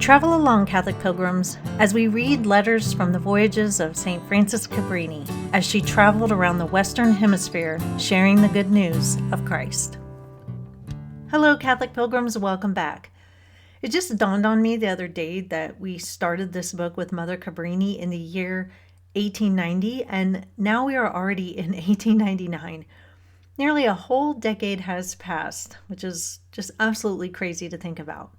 Travel along, Catholic pilgrims, as we read letters from the voyages of St. Frances Cabrini as she traveled around the Western Hemisphere sharing the good news of Christ. Hello, Catholic pilgrims, welcome back. It just dawned on me the other day that we started this book with Mother Cabrini in the year 1890, and now we are already in 1899. Nearly a whole decade has passed, which is just absolutely crazy to think about.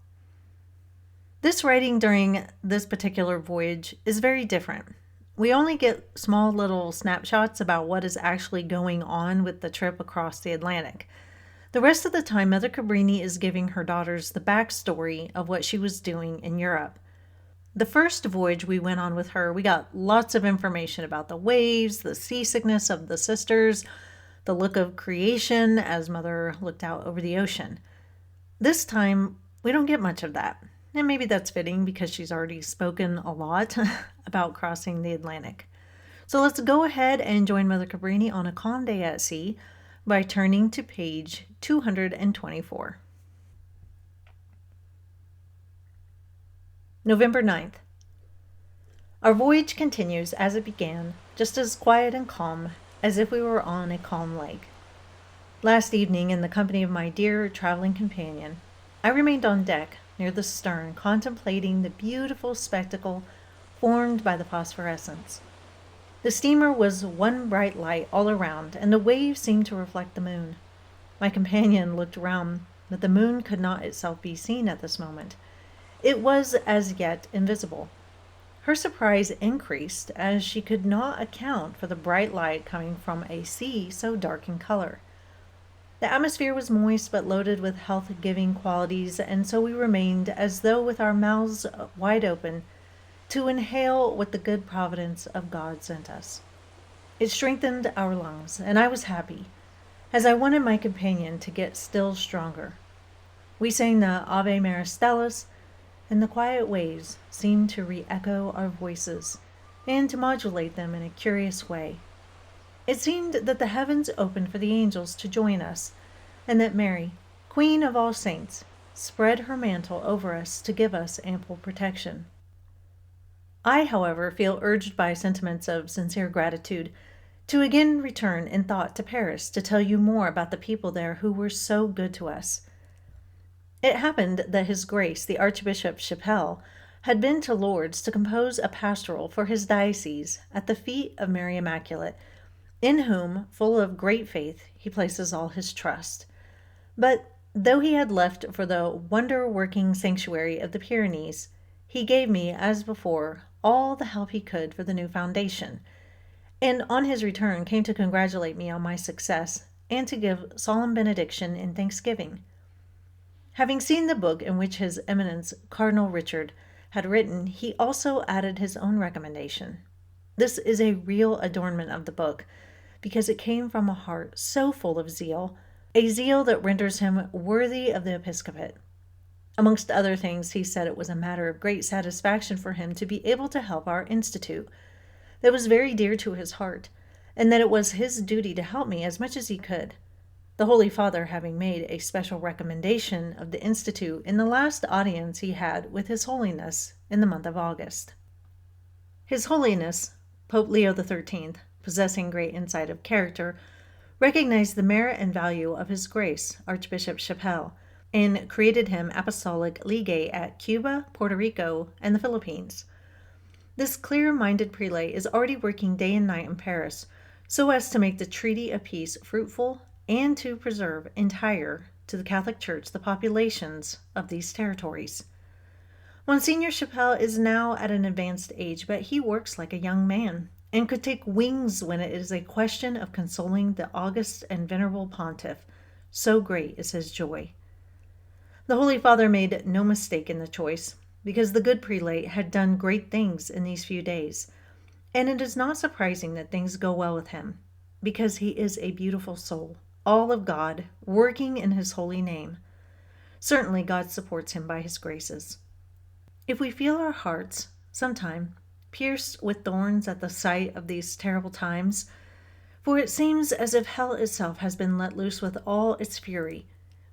This writing during this particular voyage is very different. We only get small little snapshots about what is actually going on with the trip across the Atlantic. The rest of the time, Mother Cabrini is giving her daughters the backstory of what she was doing in Europe. The first voyage we went on with her, we got lots of information about the waves, the seasickness of the sisters, the look of creation as Mother looked out over the ocean. This time, we don't get much of that. And maybe that's fitting because she's already spoken a lot about crossing the Atlantic. So let's go ahead and join Mother Cabrini on a calm day at sea by turning to page 224. November 9th. Our voyage continues as it began, just as quiet and calm as if we were on a calm lake. Last evening, in the company of my dear traveling companion, I remained on deck near the stern, contemplating the beautiful spectacle formed by the phosphorescence. The steamer was one bright light all around, and the waves seemed to reflect the moon. My companion looked round, but the moon could not itself be seen at this moment. It was as yet invisible. Her surprise increased as she could not account for the bright light coming from a sea so dark in color. The atmosphere was moist but loaded with health-giving qualities, and so we remained as though with our mouths wide open to inhale what the good providence of God sent us. It strengthened our lungs, and I was happy, as I wanted my companion to get still stronger. We sang the Ave Maristelis, and the quiet waves seemed to re-echo our voices and to modulate them in a curious way. It seemed that the heavens opened for the angels to join us, and that Mary, Queen of all saints, spread her mantle over us to give us ample protection. I, however, feel urged by sentiments of sincere gratitude to again return in thought to Paris to tell you more about the people there who were so good to us. It happened that His Grace, the Archbishop Chapelle, had been to Lourdes to compose a pastoral for his diocese at the feet of Mary Immaculate, in whom, full of great faith, he places all his trust. But though he had left for the wonder-working sanctuary of the Pyrenees, he gave me, as before, all the help he could for the new foundation, and on his return came to congratulate me on my success and to give solemn benediction in thanksgiving. Having seen the book in which His Eminence Cardinal Richard had written, he also added his own recommendation. This is a real adornment of the book, because it came from a heart so full of zeal, a zeal that renders him worthy of the episcopate. Amongst other things, he said it was a matter of great satisfaction for him to be able to help our institute. That was very dear to his heart, and that it was his duty to help me as much as he could, the Holy Father having made a special recommendation of the institute in the last audience he had with His Holiness in the month of August. His Holiness, Pope Leo XIII, possessing great insight of character, recognized the merit and value of His Grace, Archbishop Chapelle, and created him apostolic legate at Cuba, Puerto Rico, and the Philippines. This clear-minded prelate is already working day and night in Paris so as to make the treaty of peace fruitful and to preserve entire to the Catholic Church the populations of these territories. Monsignor Chapelle is now at an advanced age, but he works like a young man, and could take wings when it is a question of consoling the august and venerable pontiff. So great is his joy. The Holy Father made no mistake in the choice, because the good prelate had done great things in these few days, and it is not surprising that things go well with him, because he is a beautiful soul, all of God, working in His holy name. Certainly God supports him by His graces. If we feel our hearts, sometime, pierced with thorns at the sight of these terrible times, for it seems as if hell itself has been let loose with all its fury,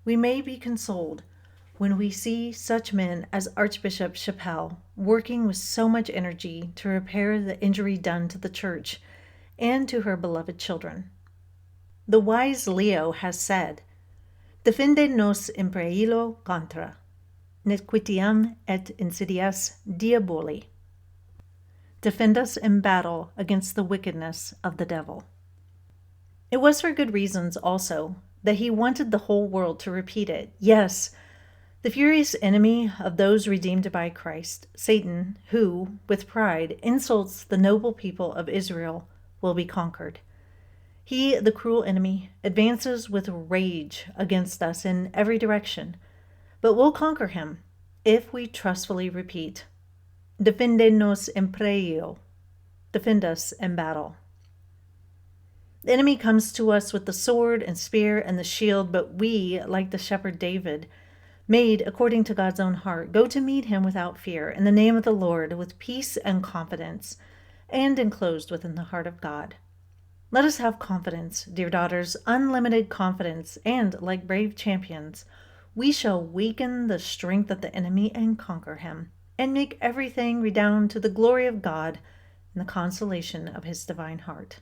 we may be consoled when we see such men as Archbishop Chappell working with so much energy to repair the injury done to the Church and to her beloved children. The wise Leo has said, "Defende nos imperillo contra, nequitiam et insidias diaboli." Defend us in battle against the wickedness of the devil. It was for good reasons also that he wanted the whole world to repeat it. Yes, the furious enemy of those redeemed by Christ, Satan, who, with pride, insults the noble people of Israel, will be conquered. He, the cruel enemy, advances with rage against us in every direction, but we'll conquer him if we trustfully repeat, "Defende nos imperio," defend us in battle. The enemy comes to us with the sword and spear and the shield, but we, like the shepherd David, made according to God's own heart, go to meet him without fear, in the name of the Lord, with peace and confidence, and enclosed within the heart of God. Let us have confidence, dear daughters, unlimited confidence, and, like brave champions, we shall weaken the strength of the enemy and conquer him, and make everything redound to the glory of God and the consolation of his divine heart.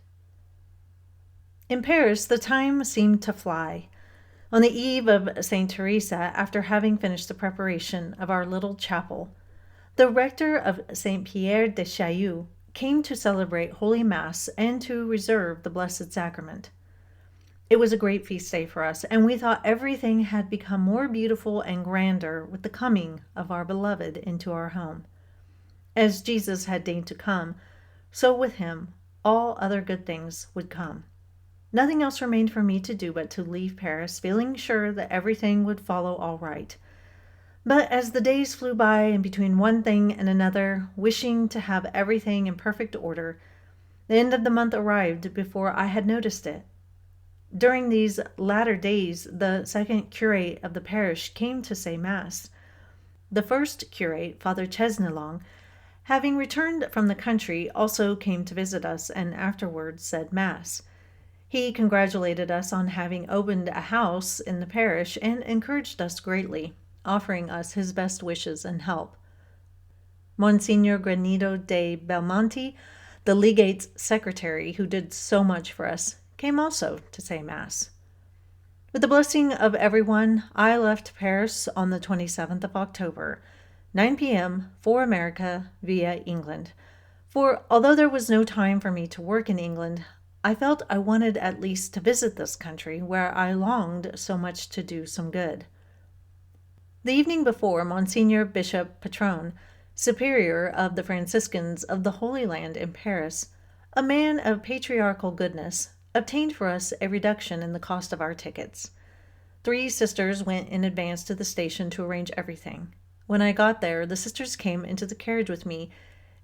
In Paris, the time seemed to fly. On the eve of St. Teresa, after having finished the preparation of our little chapel, the rector of St. Pierre de Chaillot came to celebrate Holy Mass and to reserve the Blessed Sacrament. It was a great feast day for us, and we thought everything had become more beautiful and grander with the coming of our beloved into our home. As Jesus had deigned to come, so with him all other good things would come. Nothing else remained for me to do but to leave Paris, feeling sure that everything would follow all right. But as the days flew by, and between one thing and another, wishing to have everything in perfect order, the end of the month arrived before I had noticed it. During these latter days, the second curate of the parish came to say Mass. The first curate, Father Chesnelong, having returned from the country, also came to visit us, and afterwards said Mass. He congratulated us on having opened a house in the parish and encouraged us greatly, offering us his best wishes and help. Monsignor Granido de Belmonte, the legate's secretary, who did so much for us, came also to say Mass. With the blessing of everyone, I left Paris on the 27th of October, 9 p.m. for America via England. For although there was no time for me to work in England, I felt I wanted at least to visit this country where I longed so much to do some good. The evening before, Monsignor Bishop Patron, superior of the Franciscans of the Holy Land in Paris, a man of patriarchal goodness, obtained for us a reduction in the cost of our tickets. 3 sisters went in advance to the station to arrange everything. When I got there, the sisters came into the carriage with me,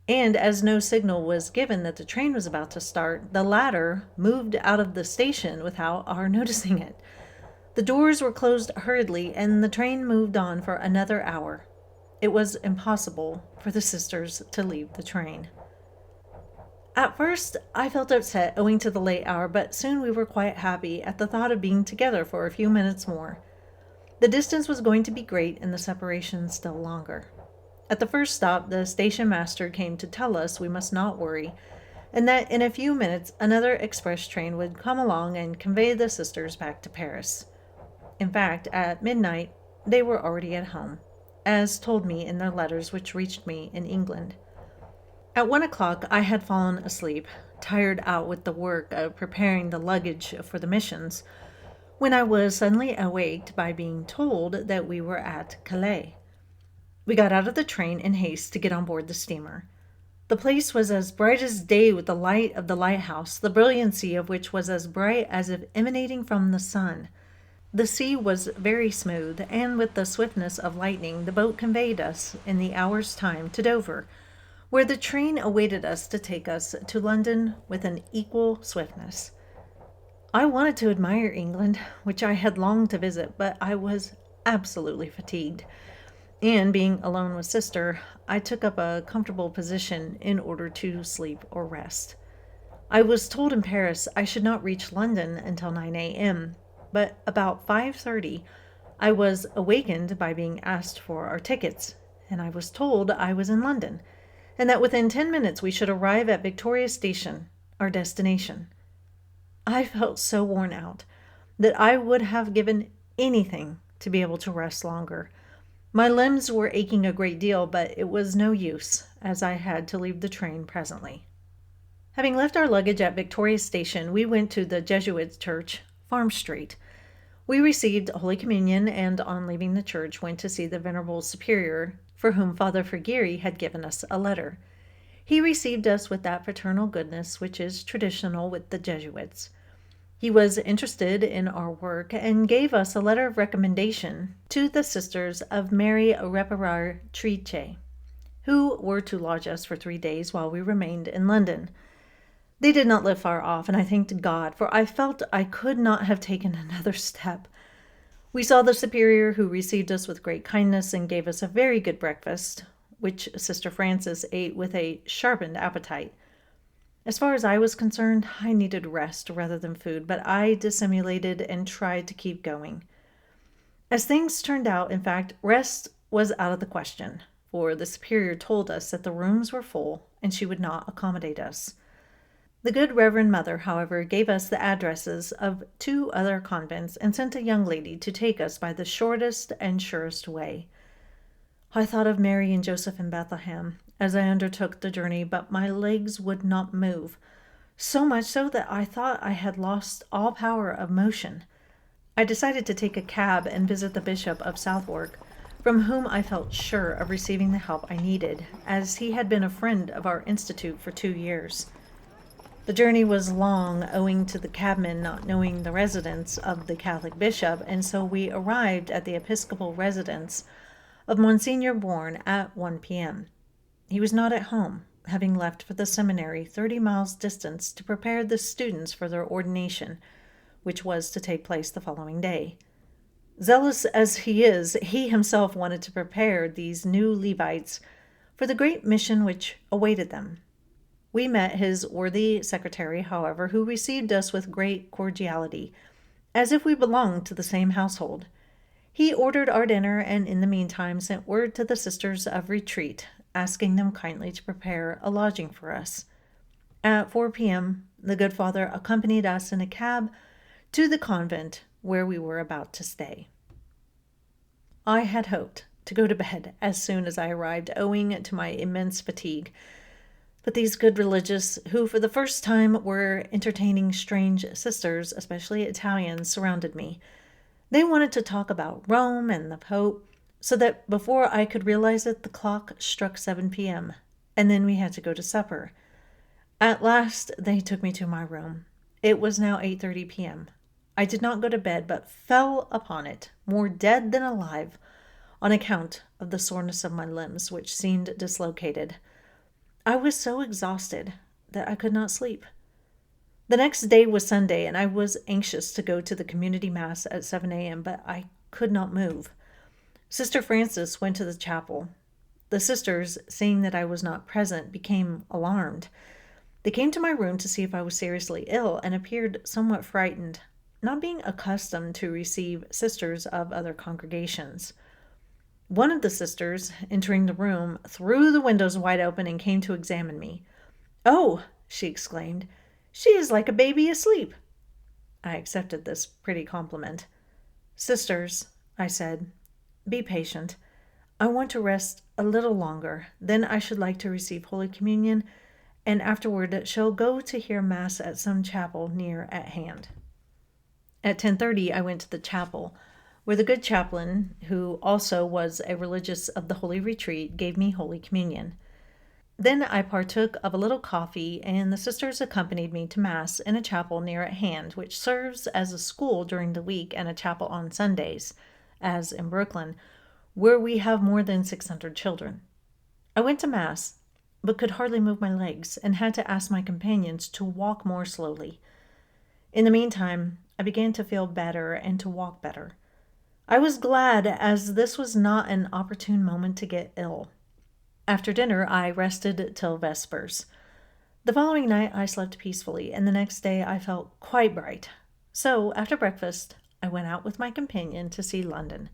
and as no signal was given that the train was about to start, the latter moved out of the station without our noticing it. The doors were closed hurriedly, and the train moved on for another hour. It was impossible for the sisters to leave the train. At first, I felt upset owing to the late hour, but soon we were quite happy at the thought of being together for a few minutes more. The distance was going to be great and the separation still longer. At the first stop, the station master came to tell us we must not worry, and that in a few minutes another express train would come along and convey the sisters back to Paris. In fact, at midnight, they were already at home, as told me in their letters which reached me in England. At 1 o'clock, I had fallen asleep, tired out with the work of preparing the luggage for the missions, when I was suddenly awaked by being told that we were at Calais. We got out of the train in haste to get on board the steamer. The place was as bright as day with the light of the lighthouse, the brilliancy of which was as bright as if emanating from the sun. The sea was very smooth, and with the swiftness of lightning, the boat conveyed us in the hour's time to Dover, where the train awaited us to take us to London with an equal swiftness. I wanted to admire England, which I had longed to visit, but I was absolutely fatigued. And being alone with sister, I took up a comfortable position in order to sleep or rest. I was told in Paris I should not reach London until 9 a.m., but about 5:30 I was awakened by being asked for our tickets, and I was told I was in London, and that within 10 minutes we should arrive at Victoria Station, our destination. I felt so worn out that I would have given anything to be able to rest longer. My limbs were aching a great deal, but it was no use, as I had to leave the train presently. Having left our luggage at Victoria Station, we went to the Jesuit church, Farm Street. We received Holy Communion, and on leaving the church went to see the Venerable Superior, for whom Father Frigeri had given us a letter. He received us with that fraternal goodness which is traditional with the Jesuits. He was interested in our work and gave us a letter of recommendation to the Sisters of Mary Reparatrice, who were to lodge us for 3 days while we remained in London. They did not live far off, and I thanked God, for I felt I could not have taken another step. We saw the Superior, who received us with great kindness and gave us a very good breakfast, which Sister Frances ate with a sharpened appetite. As far as I was concerned, I needed rest rather than food, but I dissimulated and tried to keep going. As things turned out, in fact, rest was out of the question, for the Superior told us that the rooms were full and she would not accommodate us. The good Reverend Mother, however, gave us the addresses of 2 other convents and sent a young lady to take us by the shortest and surest way. I thought of Mary and Joseph in Bethlehem as I undertook the journey, but my legs would not move, so much so that I thought I had lost all power of motion. I decided to take a cab and visit the Bishop of Southwark, from whom I felt sure of receiving the help I needed, as he had been a friend of our institute for 2 years. The journey was long, owing to the cabman not knowing the residence of the Catholic bishop, and so we arrived at the episcopal residence of Monsignor Bourne at 1 p.m. He was not at home, having left for the seminary 30 miles distance to prepare the students for their ordination, which was to take place the following day. Zealous as he is, he himself wanted to prepare these new Levites for the great mission which awaited them. We met his worthy secretary, however, who received us with great cordiality, as if we belonged to the same household. He ordered our dinner, and in the meantime sent word to the Sisters of Retreat, asking them kindly to prepare a lodging for us. At 4 p.m., the good Father accompanied us in a cab to the convent where we were about to stay. I had hoped to go to bed as soon as I arrived, owing to my immense fatigue. But these good religious, who for the first time were entertaining strange sisters, especially Italians, surrounded me. They wanted to talk about Rome and the Pope, so that before I could realize it, the clock struck 7 p.m., and then we had to go to supper. At last, they took me to my room. It was now 8:30 p.m. I did not go to bed, but fell upon it, more dead than alive, on account of the soreness of my limbs, which seemed dislocated. I was so exhausted that I could not sleep. The next day was Sunday, and I was anxious to go to the community mass at 7 a.m., but I could not move. Sister Frances went to the chapel. The sisters, seeing that I was not present, became alarmed. They came to my room to see if I was seriously ill and appeared somewhat frightened, not being accustomed to receive sisters of other congregations. One of the sisters, entering the room, threw the windows wide open and came to examine me. "Oh," she exclaimed, "she is like a baby asleep." I accepted this pretty compliment. "Sisters," I said, "be patient. I want to rest a little longer. Then I should like to receive Holy Communion, and afterward shall go to hear Mass at some chapel near at hand." At 10:30 I went to the chapel, where the good chaplain, who also was a religious of the Holy Retreat, gave me Holy Communion. Then I partook of a little coffee, and the sisters accompanied me to Mass in a chapel near at hand, which serves as a school during the week and a chapel on Sundays, as in Brooklyn, where we have more than 600 children. I went to Mass, but could hardly move my legs, and had to ask my companions to walk more slowly. In the meantime, I began to feel better and to walk better. I was glad, as this was not an opportune moment to get ill. After dinner, I rested till vespers. The following night I slept peacefully, and the next day I felt quite bright. So, after breakfast, I went out with my companion to see London.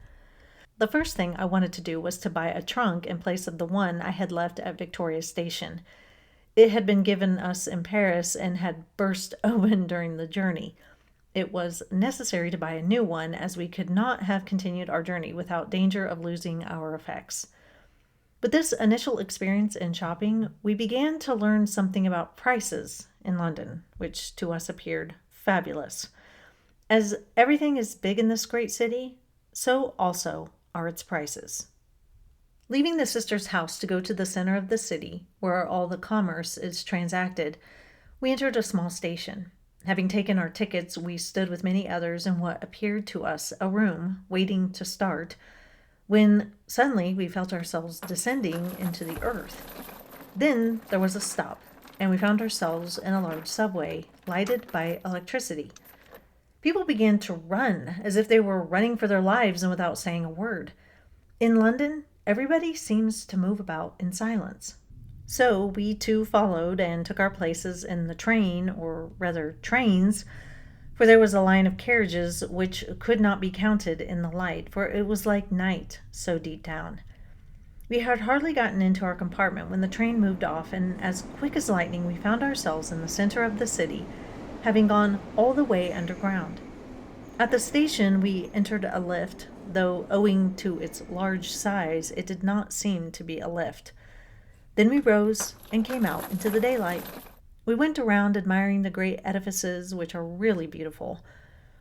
The first thing I wanted to do was to buy a trunk in place of the one I had left at Victoria Station. It had been given us in Paris and had burst open during the journey. It was necessary to buy a new one, as we could not have continued our journey without danger of losing our effects. With this initial experience in shopping, we began to learn something about prices in London, which to us appeared fabulous. As everything is big in this great city, so also are its prices. Leaving the sisters' house to go to the center of the city, where all the commerce is transacted, we entered a small station. Having taken our tickets, we stood with many others in what appeared to us a room, waiting to start, when suddenly we felt ourselves descending into the earth. Then there was a stop, and we found ourselves in a large subway, lighted by electricity. People began to run, as if they were running for their lives and without saying a word. In London, everybody seems to move about in silence. So we too followed and took our places in the train, or rather trains, for there was a line of carriages which could not be counted in the light, for it was like night, so deep down. We had hardly gotten into our compartment when the train moved off, and as quick as lightning we found ourselves in the center of the city, having gone all the way underground. At the station we entered a lift, though owing to its large size it did not seem to be a lift. Then we rose and came out into the daylight. We went around admiring the great edifices, which are really beautiful.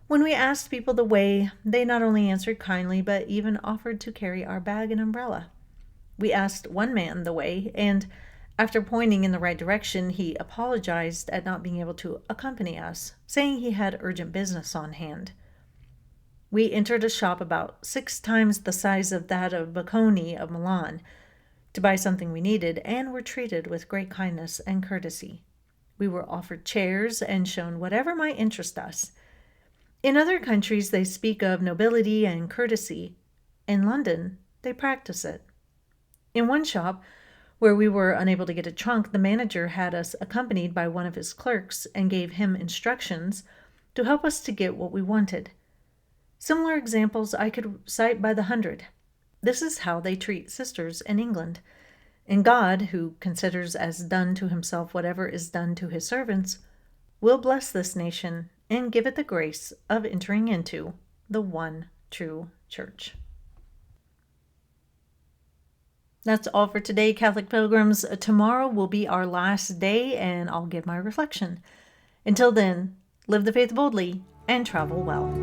When we asked people the way, they not only answered kindly, but even offered to carry our bag and umbrella. We asked one man the way, and after pointing in the right direction, he apologized at not being able to accompany us, saying he had urgent business on hand. We entered a shop about 6 times the size of that of Bocconi of Milan, to buy something we needed, and were treated with great kindness and courtesy. We were offered chairs and shown whatever might interest us. In other countries they speak of nobility and courtesy. In London they practice it. In one shop, where we were unable to get a trunk, the manager had us accompanied by one of his clerks and gave him instructions to help us to get what we wanted. Similar examples I could cite by the hundred. This is how they treat sisters in England. And God, who considers as done to himself whatever is done to his servants, will bless this nation and give it the grace of entering into the one true church. That's all for today, Catholic Pilgrims. Tomorrow will be our last day, and I'll give my reflection. Until then, live the faith boldly and travel well.